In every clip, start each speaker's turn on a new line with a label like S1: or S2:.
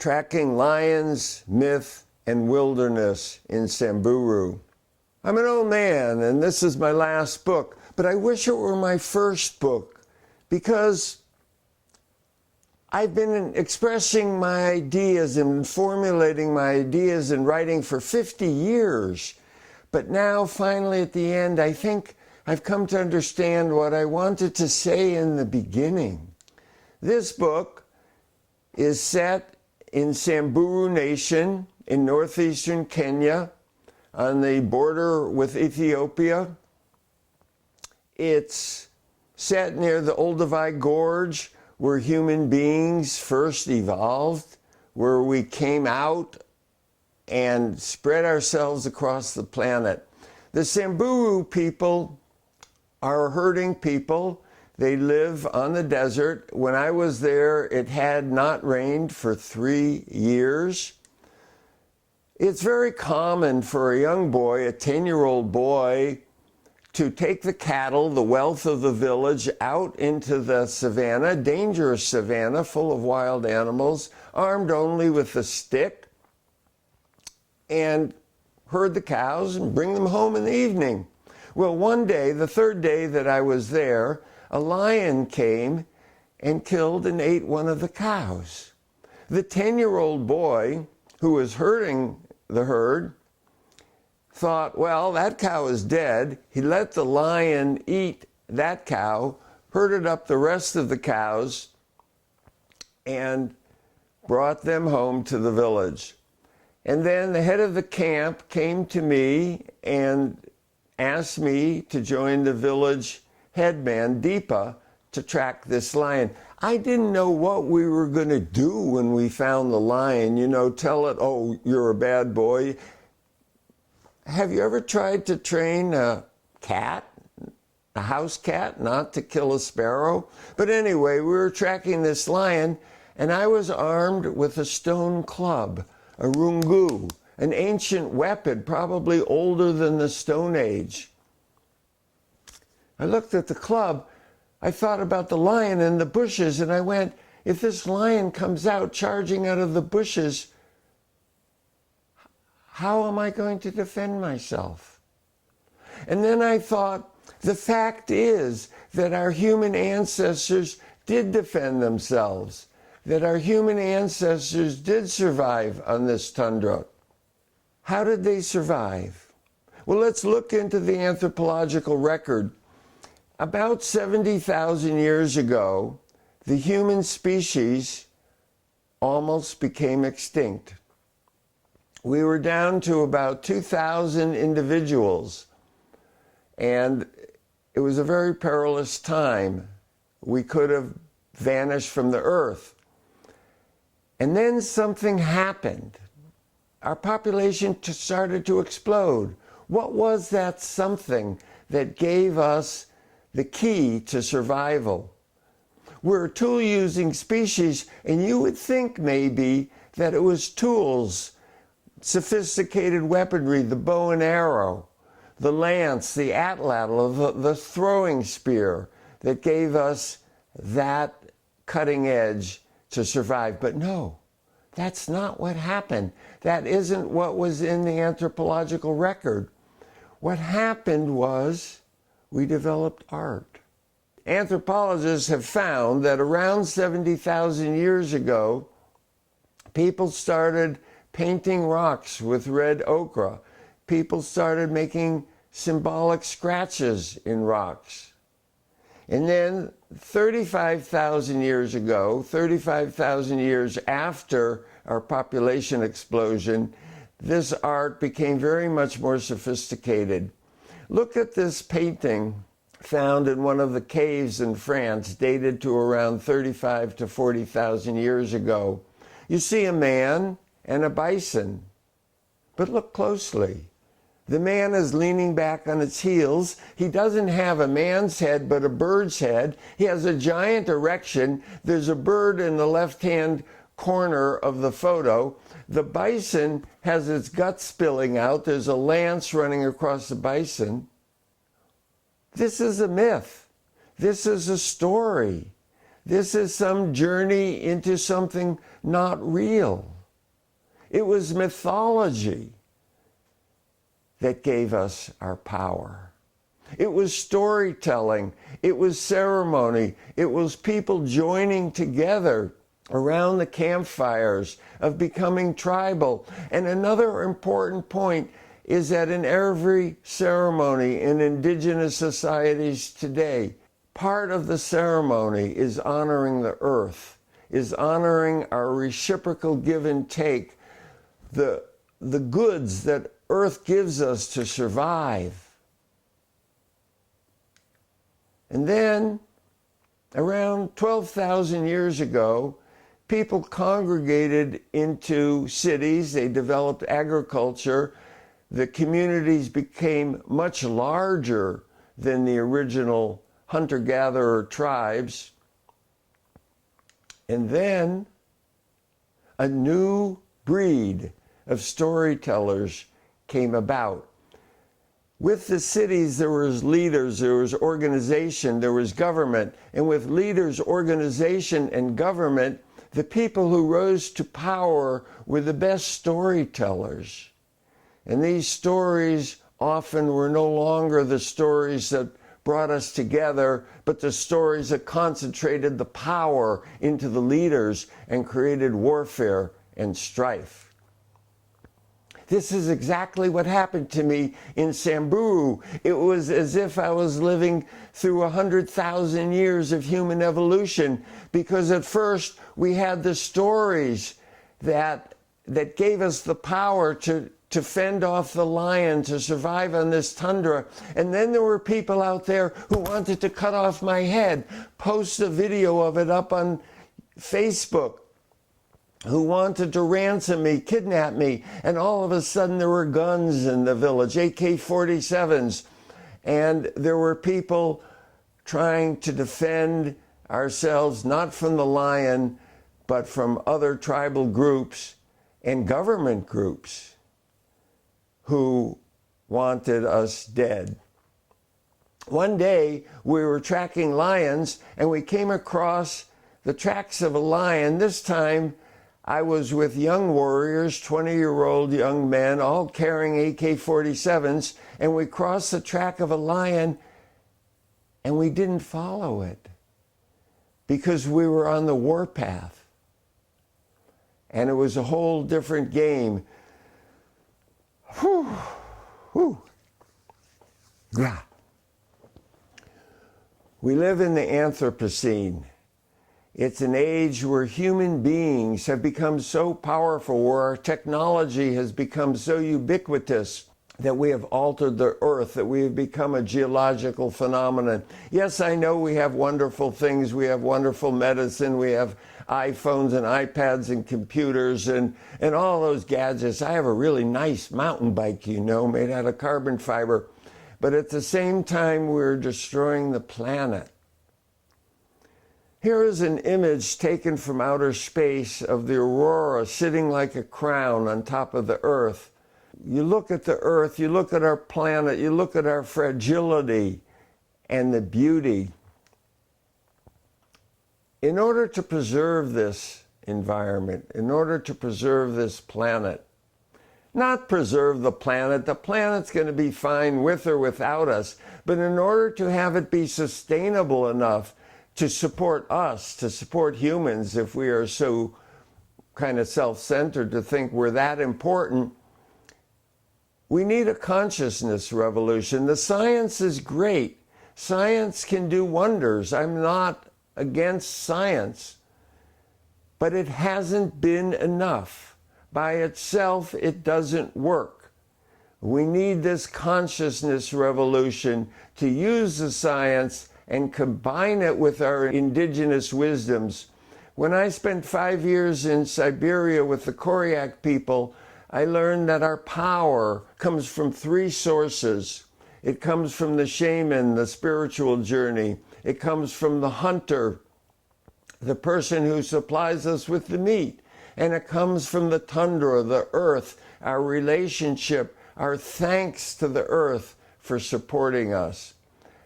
S1: Tracking Lions, Myth, and Wilderness in Samburu. I'm an old man, and this is my last book, but I wish it were my first book, because I've been expressing my ideas and formulating my ideas and writing for 50 years. But now, finally, at the end, I think I've come to understand what I wanted to say in the beginning. This book is set in Samburu Nation in northeastern Kenya on the border with Ethiopia. It's set near the Olduvai Gorge, where human beings first evolved, where we came out and spread ourselves across the planet. The Samburu people are herding people. They live on the desert. When I was there, it had not rained for 3 years. It's very common for a young boy, a 10-year-old boy, to take the cattle, the wealth of the village, out into the savannah, dangerous savannah full of wild animals, armed only with a stick, and herd the cows and bring them home in the evening. Well, one day, the third day that I was there, a lion came and killed and ate one of the cows. The 10-year-old boy who was herding the herd thought, well, that cow is dead. He let the lion eat that cow, herded up the rest of the cows, and brought them home to the village. And then the head of the camp came to me and asked me to join the village headman, Deepa, to track this lion. I didn't know what we were going to do when we found the lion. You know, tell it, oh, you're a bad boy. Have you ever tried to train a cat, a house cat, not to kill a sparrow? But anyway, we were tracking this lion, and I was armed with a stone club, a rungu, an ancient weapon, probably older than the Stone Age. I looked at the club, I thought about the lion in the bushes, and I went, if this lion comes out charging out of the bushes, how am I going to defend myself? And then I thought, the fact is that our human ancestors did defend themselves, that our human ancestors did survive on this tundra. How did they survive? Well, let's look into the anthropological record. About 70,000 years ago, the human species almost became extinct. We were down to about 2,000 individuals, and it was a very perilous time. We could have vanished from the earth. And then something happened. Our population started to explode. What was that something that gave us the key to survival? We're a tool-using species, and you would think maybe that it was tools, sophisticated weaponry, the bow and arrow, the lance, the atlatl, the throwing spear that gave us that cutting edge to survive. But no, that's not what happened. That isn't what was in the anthropological record. What happened was we developed art. Anthropologists have found that around 70,000 years ago, people started painting rocks with red ochre. People started making symbolic scratches in rocks. And then 35,000 years ago, 35,000 years after our population explosion, this art became very much more sophisticated. Look at this painting found in one of the caves in France, dated to around 35 to 40,000 years ago. You see a man and a bison, but look closely. The man is leaning back on its heels. He doesn't have a man's head, but a bird's head. He has a giant erection. There's a bird in the left-hand corner of the photo. The bison has its guts spilling out. There's a lance running across the bison. This is a myth. This is a story. This is some journey into something not real. It was mythology that gave us our power. It was storytelling. It was ceremony. It was people joining together around the campfires, of becoming tribal. And another important point is that in every ceremony in indigenous societies today, part of the ceremony is honoring the earth, is honoring our reciprocal give and take, the goods that earth gives us to survive. And then, around 12,000 years ago, people congregated into cities. They developed agriculture. The communities became much larger than the original hunter-gatherer tribes. And then a new breed of storytellers came about. With the cities, there was leaders, there was organization, there was government. And with leaders, organization, and government, the people who rose to power were the best storytellers. And these stories often were no longer the stories that brought us together, but the stories that concentrated the power into the leaders and created warfare and strife. This is exactly what happened to me in Samburu. It was as if I was living through 100,000 years of human evolution, because at first we had the stories that gave us the power to fend off the lion, to survive on this tundra. And then there were people out there who wanted to cut off my head, post a video of it up on Facebook, who wanted to ransom me, kidnap me, and all of a sudden there were guns in the village, AK-47s, and there were people trying to defend ourselves, not from the lion, but from other tribal groups and government groups who wanted us dead. One day we were tracking lions and we came across the tracks of a lion. This time I was with young warriors, 20-year-old young men, all carrying AK-47s, and we crossed the track of a lion and we didn't follow it because we were on the warpath. And it was a whole different game. Whew. Whew. Yeah. We live in the Anthropocene. It's an age where human beings have become so powerful, where our technology has become so ubiquitous that we have altered the earth, that we have become a geological phenomenon. Yes, I know we have wonderful things. We have wonderful medicine. We have iPhones and iPads and computers and all those gadgets. I have a really nice mountain bike, you know, made out of carbon fiber. But at the same time, we're destroying the planet. Here is an image taken from outer space of the aurora sitting like a crown on top of the earth. You look at the earth, you look at our planet, you look at our fragility and the beauty. In order to preserve this environment, in order to preserve this planet, not preserve the planet's going to be fine with or without us, but in order to have it be sustainable enough to support us, to support humans, if we are so kind of self-centered to think we're that important, we need a consciousness revolution. The science is great. Science can do wonders. I'm not against science, but it hasn't been enough. By itself, it doesn't work. We need this consciousness revolution to use the science and combine it with our indigenous wisdoms. When I spent 5 years in Siberia with the Koryak people, I learned that our power comes from 3 sources. It comes from the shaman, the spiritual journey. It comes from the hunter, the person who supplies us with the meat. And it comes from the tundra, the earth, our relationship, our thanks to the earth for supporting us.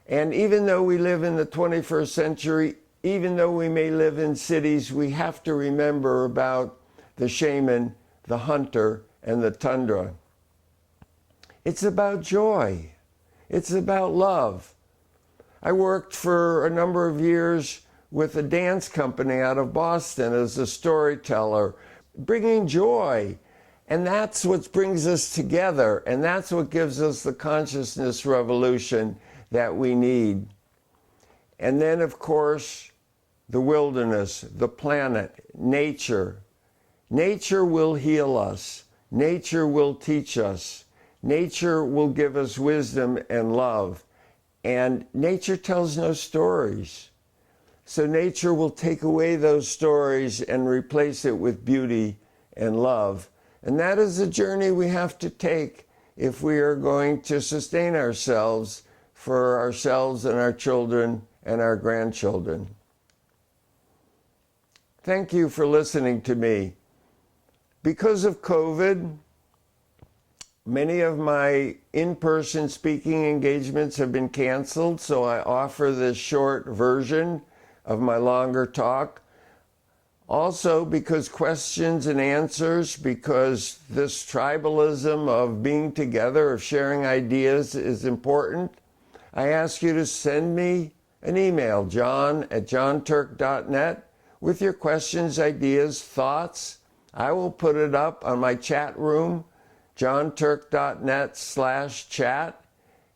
S1: And even though we live in the 21st century, even though we may live in cities, we have to remember about the shaman, the hunter, and the tundra. It's about joy. It's about love. I worked for a number of years with a dance company out of Boston as a storyteller, bringing joy. And that's what brings us together, and that's what gives us the consciousness revolution that we need. And then, of course, the wilderness, the planet, nature. Nature will heal us. Nature will teach us. Nature will give us wisdom and love. And nature tells no stories. So nature will take away those stories and replace it with beauty and love. And that is a journey we have to take if we are going to sustain ourselves for ourselves and our children and our grandchildren. Thank you for listening to me. Because of COVID, many of my in-person speaking engagements have been canceled, so I offer this short version of my longer talk. Also, because questions and answers, because this tribalism of being together, of sharing ideas is important, I ask you to send me an email, john@johnturk.net, with your questions, ideas, thoughts. I will put it up on my chat room, johnturk.net/chat,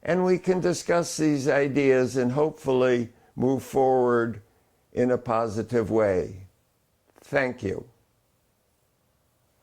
S1: and we can discuss these ideas and hopefully move forward in a positive way. Thank you.